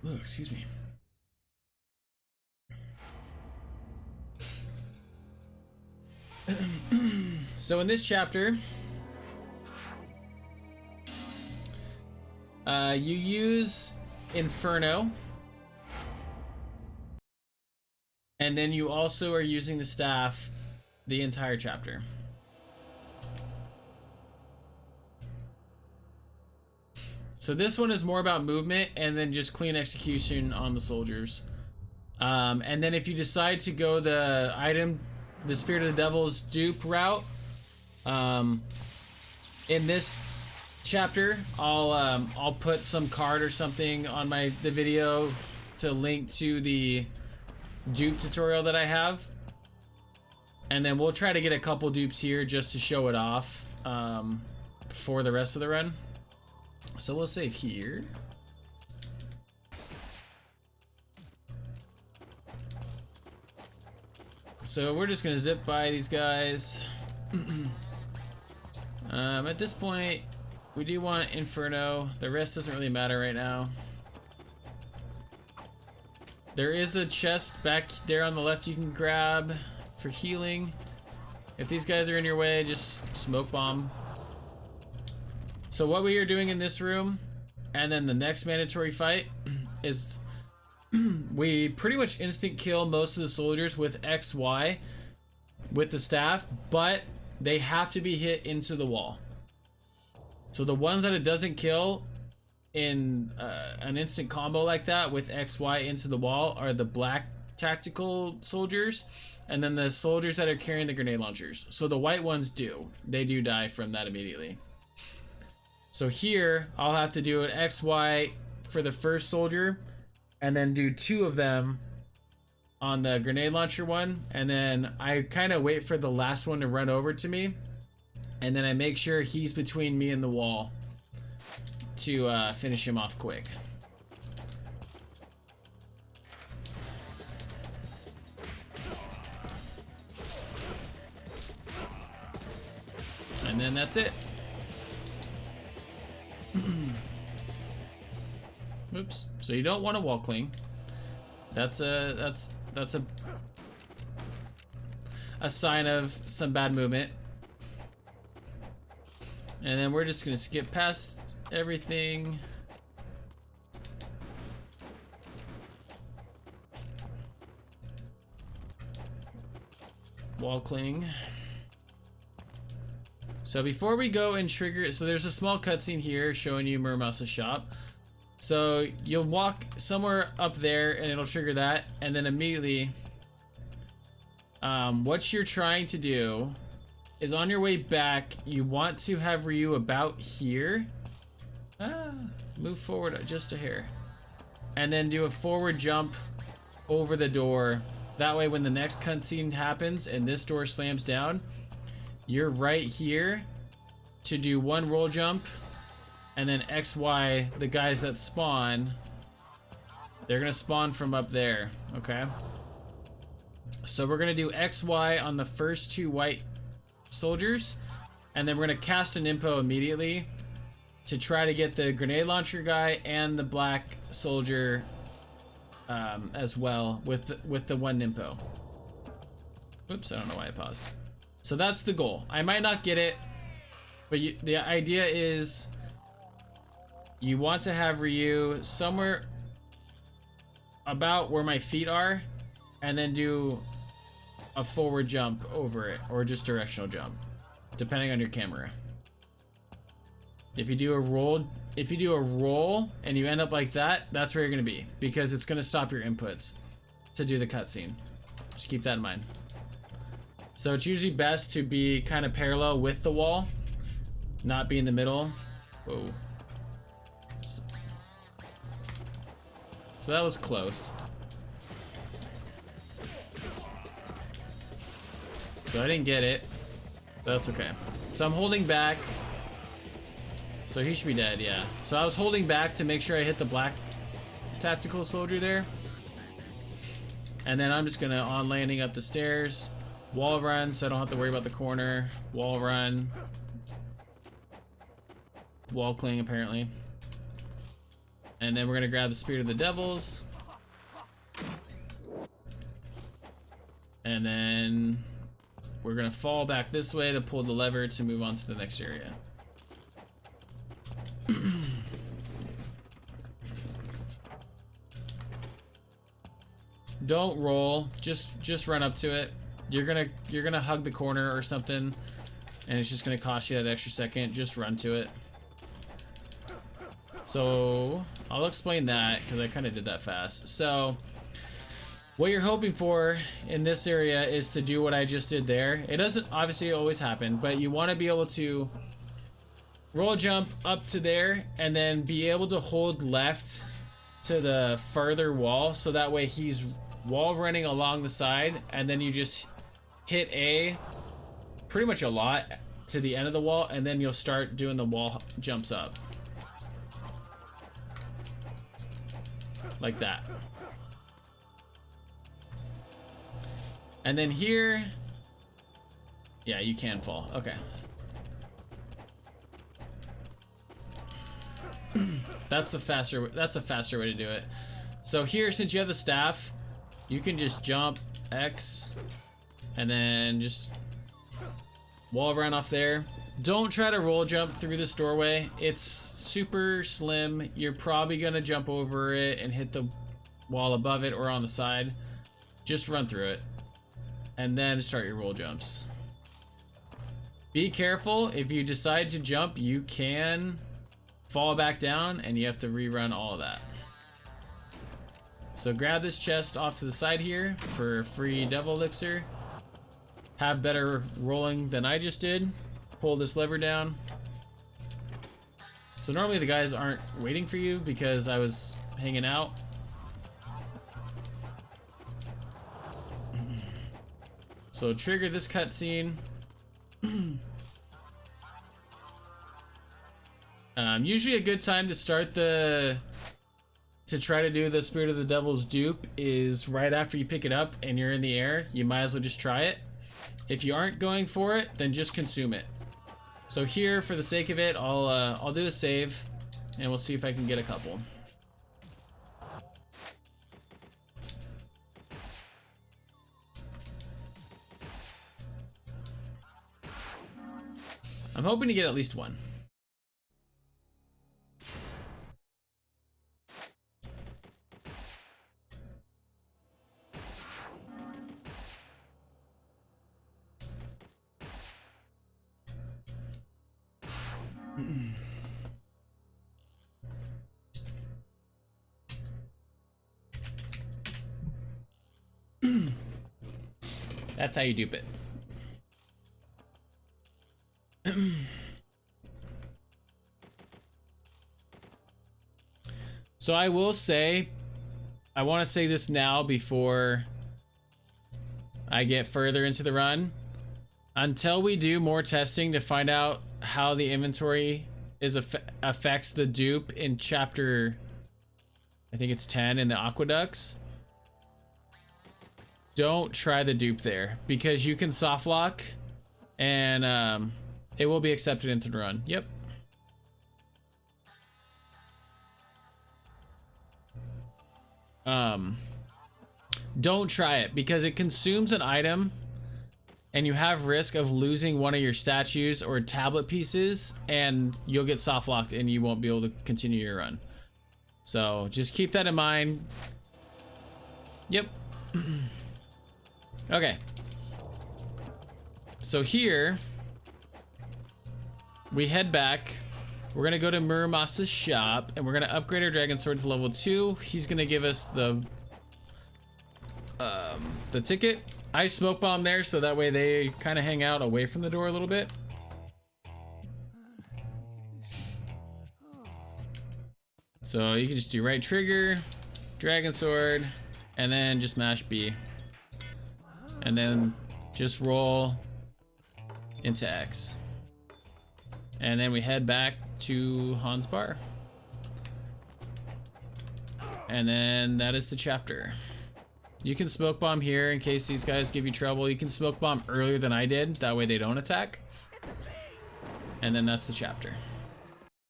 Ugh, excuse me. So in this chapter, you use Inferno, and then you also are using the staff the entire chapter. So this one is more about movement and then just clean execution on the soldiers. And then if you decide to go the Spirit of the Devils Dupe route, in this chapter, I'll put some card or something on the video to link to the dupe tutorial that I have, and then we'll try to get a couple dupes here just to show it off for the rest of the run. So we'll save here. So we're just gonna zip by these guys. At this point, we do want Inferno. The rest doesn't really matter right now. There is a chest back there on the left you can grab for healing. If these guys are in your way, just smoke bomb. So what we are doing in this room, and then the next mandatory fight, is we pretty much instant kill most of the soldiers with XY with the staff, but they have to be hit into the wall. So the ones that it doesn't kill in an instant combo like that with XY into the wall are the black tactical soldiers, and then the soldiers that are carrying the grenade launchers. So the white ones they do die from that immediately. So here I'll have to do an XY for the first soldier, and then do 2 of them on the grenade launcher one, and then I kind of wait for the last one to run over to me, and then I make sure he's between me and the wall to finish him off quick. And then that's it. Oops. So you don't want to wall cling. That's a sign of some bad movement. And then we're just gonna skip past everything. Wall cling. So before we go and trigger it, so there's a small cutscene here showing you Murmouse's shop. So you'll walk somewhere up there and it'll trigger that, and then immediately what you're trying to do is on your way back, you want to have Ryu about here. Move forward just a hair. And then do a forward jump over the door. That way when the next cutscene happens and this door slams down, you're right here to do 1 roll jump, and then XY, the guys that spawn, they're gonna spawn from up there, okay? So we're gonna do XY on the first 2 white soldiers, and then we're gonna cast an impo immediately to try to get the grenade launcher guy and the black soldier as well with the 1 impo. Oops, I don't know why I paused. So that's the goal. I might not get it, but the idea is you want to have Ryu somewhere about where my feet are, and then do a forward jump over it, or just directional jump, depending on your camera. If you do a roll and you end up like that, that's where you're gonna be, because it's gonna stop your inputs to do the cutscene. Just keep that in mind. So it's usually best to be kind of parallel with the wall, not be in the middle. Whoa. So that was close. So I didn't get it. That's okay. So I'm holding back. So he should be dead, yeah. So I was holding back to make sure I hit the black tactical soldier there. And then I'm just gonna on landing up the stairs. Wall run, so I don't have to worry about the corner. Wall run. Wall cling, apparently. And then we're gonna grab the Spirit of the Devils. And then we're gonna fall back this way to pull the lever to move on to the next area. Don't roll, just run up to it. You're gonna hug the corner or something, and it's just gonna cost you that extra second. Just run to it. So I'll explain that because I kind of did that fast. So what you're hoping for in this area is to do what I just did there. It doesn't obviously always happen, but you want to be able to roll jump up to there and then be able to hold left to the further wall, so that way he's wall running along the side, and then you just hit A pretty much a lot to the end of the wall, and then you'll start doing the wall jumps up. Like that. And then here, yeah, you can fall. Okay. That's a faster way to do it. So here, since you have the staff, you can just jump X and then just wall run off there. Don't try to roll jump through this doorway. It's super slim. You're probably gonna jump over it and hit the wall above it or on the side. Just run through it and then start your roll jumps. Be careful. If you decide to jump, you can fall back down and you have to rerun all of that. So grab this chest off to the side here for free devil elixir. Have better rolling than I just did. Pull this lever down. So normally the guys aren't waiting for you because I was hanging out. So trigger this cutscene. Usually a good time to start to try to do the Spirit of the Devils Dupe is right after you pick it up and you're in the air. You might as well just try it. If you aren't going for it, then just consume it. So here, for the sake of it, I'll do a save, and we'll see if I can get a couple. I'm hoping to get at least one. That's how you dupe it. So I will say, I want to say this now before I get further into the run. Until we do more testing to find out how the inventory affects the dupe in chapter, I think it's 10 in the aqueducts. Don't try the dupe there because you can soft lock and it will be accepted into the run. Yep. Don't try it because it consumes an item and you have risk of losing one of your statues or tablet pieces and you'll get soft locked and you won't be able to continue your run. So just keep that in mind. Yep. Okay. So here we head back. We're gonna go to Muramas's shop and we're gonna upgrade our dragon sword to level 2. He's gonna give us the ticket. I smoke bomb there so that way they kind of hang out away from the door a little bit. So you can just do right trigger, dragon sword, and then just mash B. And then just roll into X. And then we head back to Han's bar. And then that is the chapter. You can smoke bomb here in case these guys give you trouble. You can smoke bomb earlier than I did. That way they don't attack. And then that's the chapter.